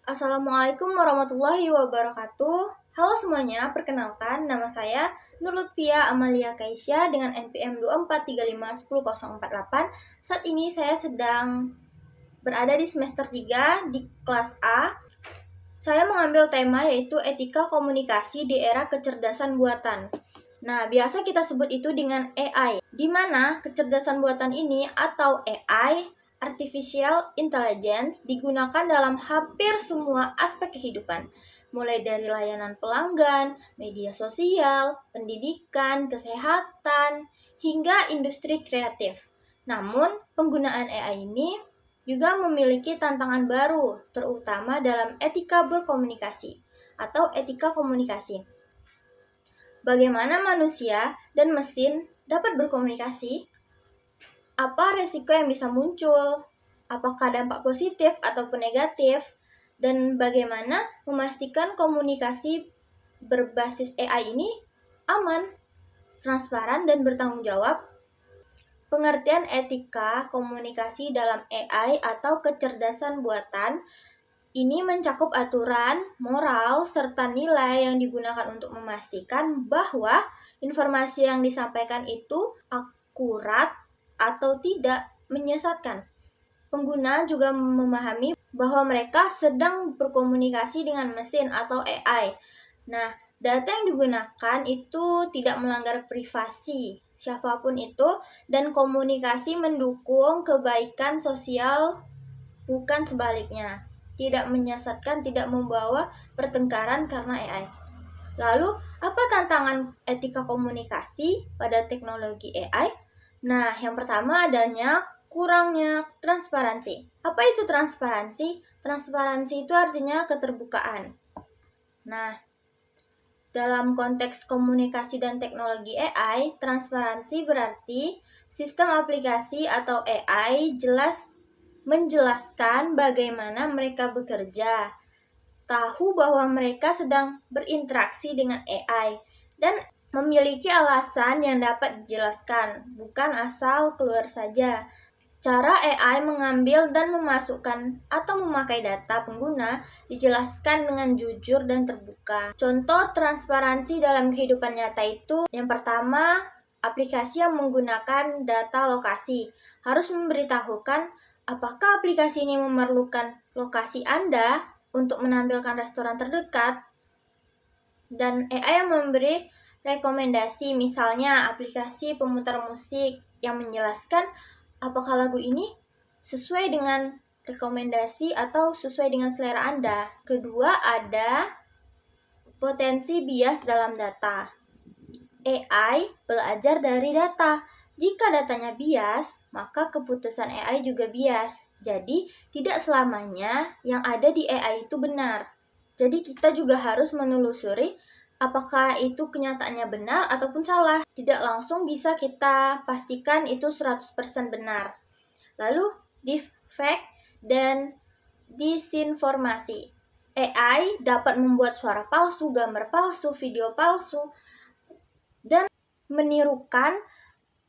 Assalamualaikum warahmatullahi wabarakatuh. Halo semuanya, perkenalkan nama saya Nur Lutfia Amalia Kaisya dengan NPM 24351048. Saat ini saya sedang berada di semester 3 di kelas A. Saya mengambil tema yaitu etika komunikasi di era kecerdasan buatan. Nah, biasa kita sebut itu dengan AI, di mana kecerdasan buatan ini atau AI, Artificial Intelligence, digunakan dalam hampir semua aspek kehidupan, mulai dari layanan pelanggan, media sosial, pendidikan, kesehatan, hingga industri kreatif. Namun, penggunaan AI ini juga memiliki tantangan baru, terutama dalam etika berkomunikasi atau etika komunikasi. Bagaimana manusia dan mesin dapat berkomunikasi? Apa resiko yang bisa muncul? Apakah dampak positif ataupun negatif? Dan bagaimana memastikan komunikasi berbasis AI ini aman, transparan, dan bertanggung jawab? Pengertian etika komunikasi dalam AI atau kecerdasan buatan ini mencakup aturan, moral, serta nilai yang digunakan untuk memastikan bahwa informasi yang disampaikan itu akurat atau tidak menyesatkan. Pengguna juga memahami bahwa mereka sedang berkomunikasi dengan mesin atau AI. Nah, data yang digunakan itu tidak melanggar privasi siapapun itu, dan komunikasi mendukung kebaikan sosial, bukan sebaliknya. Tidak menyesatkan, tidak membawa pertengkaran karena AI. Lalu, apa tantangan etika komunikasi pada teknologi AI? Nah, yang pertama adanya kurangnya transparansi. Apa itu transparansi? Transparansi itu artinya keterbukaan. Nah, dalam konteks komunikasi dan teknologi AI, transparansi berarti sistem aplikasi atau AI jelas menjelaskan bagaimana mereka bekerja, tahu bahwa mereka sedang berinteraksi dengan AI, dan memiliki alasan yang dapat dijelaskan, bukan asal keluar saja. Cara AI mengambil dan memasukkan atau memakai data pengguna dijelaskan dengan jujur dan terbuka. Contoh transparansi dalam kehidupan nyata itu, yang pertama, aplikasi yang menggunakan data lokasi harus memberitahukan apakah aplikasi ini memerlukan lokasi Anda untuk menampilkan restoran terdekat, dan AI yang memberi rekomendasi, misalnya aplikasi pemutar musik yang menjelaskan apakah lagu ini sesuai dengan rekomendasi atau sesuai dengan selera Anda. Kedua, ada potensi bias dalam data. AI belajar dari data. Jika datanya bias, maka keputusan AI juga bias. Jadi, tidak selamanya yang ada di AI itu benar. Jadi, kita juga harus menelusuri apakah itu kenyataannya benar ataupun salah. Tidak langsung bisa kita pastikan itu 100% benar. Lalu, deepfake dan disinformasi. AI dapat membuat suara palsu, gambar palsu, video palsu, dan menirukan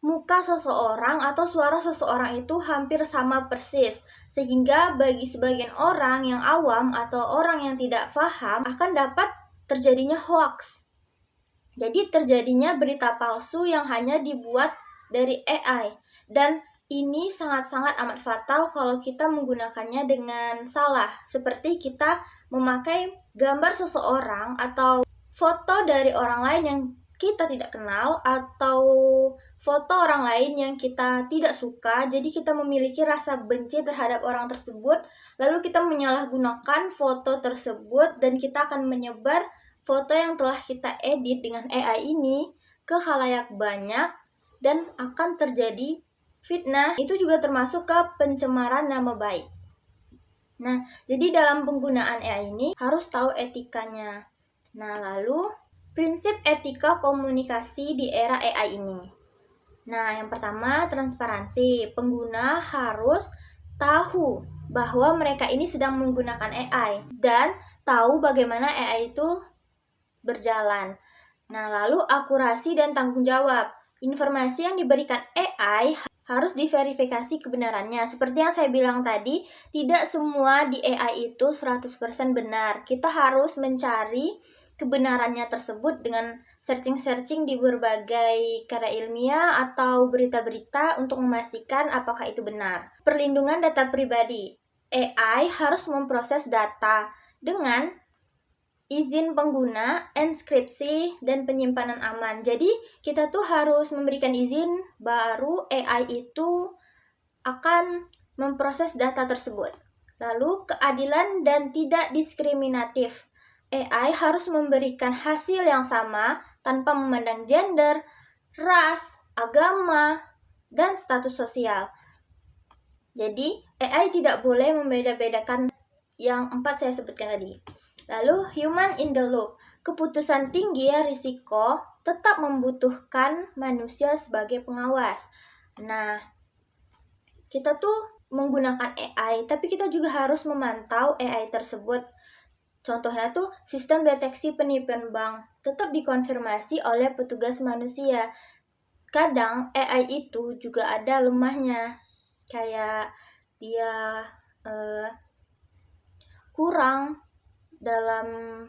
muka seseorang atau suara seseorang itu hampir sama persis, sehingga bagi sebagian orang yang awam atau orang yang tidak paham akan dapat terjadinya hoax. Jadi terjadinya berita palsu yang hanya dibuat dari AI, dan ini sangat-sangat amat fatal kalau kita menggunakannya dengan salah, seperti kita memakai gambar seseorang atau foto dari orang lain yang kita tidak kenal, atau foto orang lain yang kita tidak suka, jadi kita memiliki rasa benci terhadap orang tersebut, lalu kita menyalahgunakan foto tersebut dan kita akan menyebar foto yang telah kita edit dengan AI ini ke khalayak banyak dan akan terjadi fitnah. Itu juga termasuk ke pencemaran nama baik. Nah, jadi dalam penggunaan AI ini harus tahu etikanya. Nah, lalu prinsip etika komunikasi di era AI ini. Nah, yang pertama transparansi. Pengguna harus tahu bahwa mereka ini sedang menggunakan AI dan tahu bagaimana AI itu berjalan. Nah, lalu akurasi dan tanggung jawab. Informasi yang diberikan AI harus diverifikasi kebenarannya. Seperti yang saya bilang tadi, tidak semua di AI itu 100% benar. Kita harus mencari kebenarannya tersebut dengan searching-searching di berbagai karya ilmiah atau berita-berita untuk memastikan apakah itu benar. Perlindungan data pribadi. AI harus memproses data dengan izin pengguna, enskripsi, dan penyimpanan aman. Jadi, kita tuh harus memberikan izin, baru AI itu akan memproses data tersebut. Lalu, keadilan dan tidak diskriminatif. AI harus memberikan hasil yang sama tanpa memandang gender, ras, agama, dan status sosial. Jadi, AI tidak boleh membeda-bedakan yang 4 saya sebutkan tadi. Lalu, human in the loop. Keputusan tinggi risiko tetap membutuhkan manusia sebagai pengawas. Nah, kita tuh menggunakan AI, tapi kita juga harus memantau AI tersebut. Contohnya tuh, sistem deteksi penipuan bank tetap dikonfirmasi oleh petugas manusia. Kadang AI itu juga ada lemahnya, kayak dia kurang dalam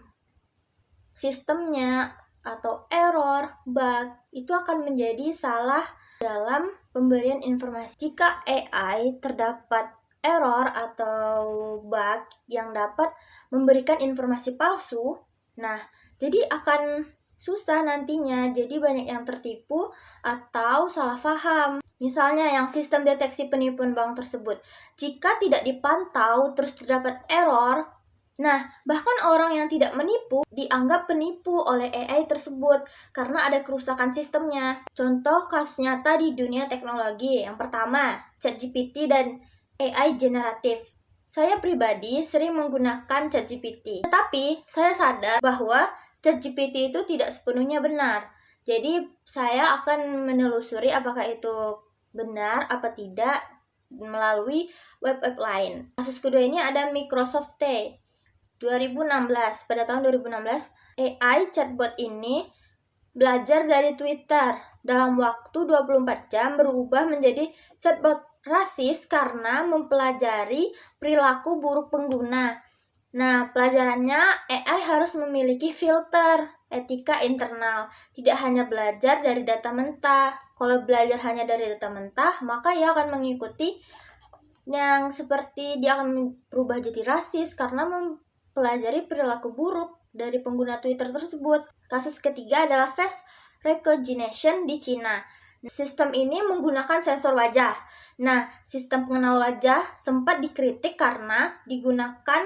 sistemnya atau error, bug, itu akan menjadi salah dalam pemberian informasi. Jika AI terdapat error atau bug yang dapat memberikan informasi palsu, nah, jadi akan susah nantinya, jadi banyak yang tertipu atau salah paham. Misalnya yang sistem deteksi penipuan bank tersebut, jika tidak dipantau terus terdapat error, nah, bahkan orang yang tidak menipu dianggap penipu oleh AI tersebut karena ada kerusakan sistemnya. Contoh kasus nyata di dunia teknologi. Yang pertama, ChatGPT dan AI generatif. Saya pribadi sering menggunakan ChatGPT. Tetapi, saya sadar bahwa ChatGPT itu tidak sepenuhnya benar. Jadi, saya akan menelusuri apakah itu benar apa tidak melalui web-web lain. Kasus kedua ini ada Microsoft T. 2016, pada tahun 2016, AI chatbot ini belajar dari Twitter. Dalam waktu 24 jam berubah menjadi chatbot rasis karena mempelajari perilaku buruk pengguna. Nah, pelajarannya AI harus memiliki filter etika internal, tidak hanya belajar dari data mentah. Kalau belajar hanya dari data mentah, maka ia akan mengikuti yang seperti dia akan berubah jadi rasis karena pelajari perilaku buruk dari pengguna Twitter tersebut. Kasus ketiga adalah face recognition di Cina. Sistem ini menggunakan sensor wajah. Nah, sistem pengenal wajah sempat dikritik karena digunakan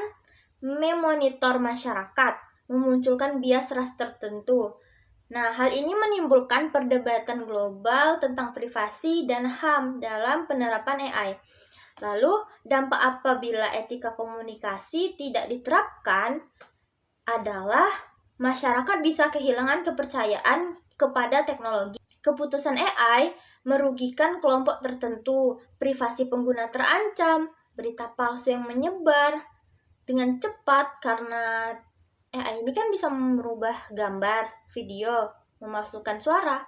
memonitor masyarakat, memunculkan bias ras tertentu. Nah, hal ini menimbulkan perdebatan global tentang privasi dan HAM dalam penerapan AI. Lalu, dampak apabila etika komunikasi tidak diterapkan adalah masyarakat bisa kehilangan kepercayaan kepada teknologi. Keputusan AI merugikan kelompok tertentu, privasi pengguna terancam, berita palsu yang menyebar dengan cepat karena AI ini kan bisa merubah gambar, video, memalsukan suara,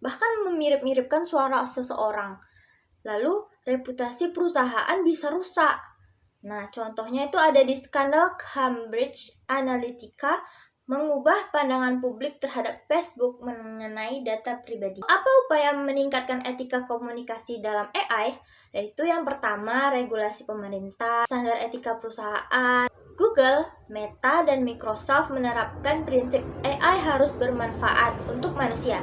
bahkan memirip-miripkan suara seseorang. Lalu, reputasi perusahaan bisa rusak. Nah, contohnya itu ada di skandal Cambridge Analytica mengubah pandangan publik terhadap Facebook mengenai data pribadi. Apa upaya meningkatkan etika komunikasi dalam AI? Yaitu yang pertama, regulasi pemerintah, standar etika perusahaan. Google, Meta, dan Microsoft menerapkan prinsip AI harus bermanfaat untuk manusia,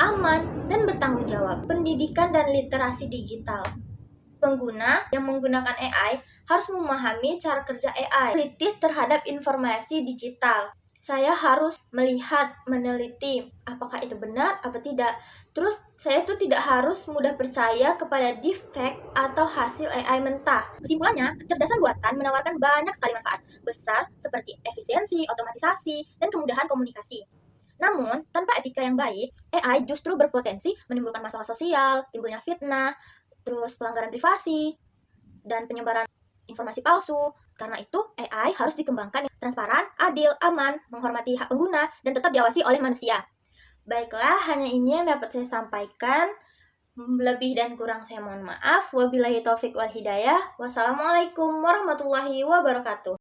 aman, dan bertanggung jawab. Pendidikan dan literasi digital. Pengguna yang menggunakan AI harus memahami cara kerja AI, kritis terhadap informasi digital. Saya harus melihat, meneliti apakah itu benar apa tidak. Terus saya tuh tidak harus mudah percaya kepada deepfake atau hasil AI mentah. Kesimpulannya, kecerdasan buatan menawarkan banyak sekali manfaat besar seperti efisiensi, otomatisasi, dan kemudahan komunikasi. Namun, tanpa etika yang baik, AI justru berpotensi menimbulkan masalah sosial, timbulnya fitnah, terus pelanggaran privasi, dan penyebaran informasi palsu. Karena itu, AI harus dikembangkan transparan, adil, aman, menghormati hak pengguna, dan tetap diawasi oleh manusia. Baiklah, hanya ini yang dapat saya sampaikan. Lebih dan kurang saya mohon maaf. Wabillahi taufik wal hidayah. Wassalamualaikum warahmatullahi wabarakatuh.